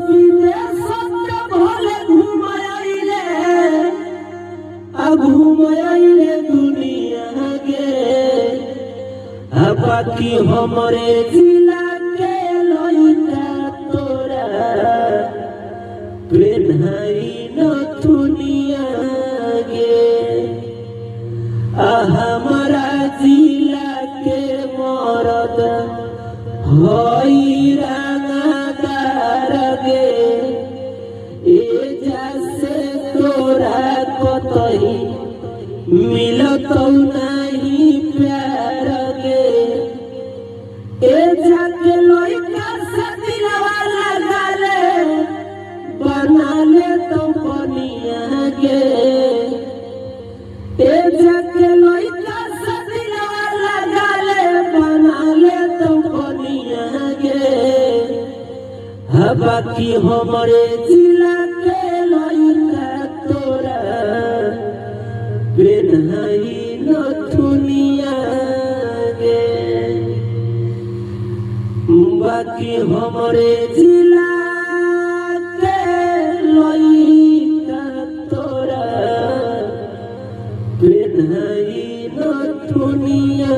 বিদেশত ভলে ঘুমাইলে দুনিয়াকে বাকি हमरे जिला के लइका तोरा पेन्हाई नथुनिया गे हमारा जिला के मरद हई रंगदार गे जैसे तोरा कतई मिलत नहीं प्यार गे जाके लइका से दिलवा लगा ले बना ले तो बनिया गे जाके लइका से दिलवा लगा ले बना ले तो बनिया गे बाकी हमरे जिला के लइका तोरा पेन्हाई नथुनिया गे बाकी हमरे जिला के लइका तोरा पेन्हाई नथुनिया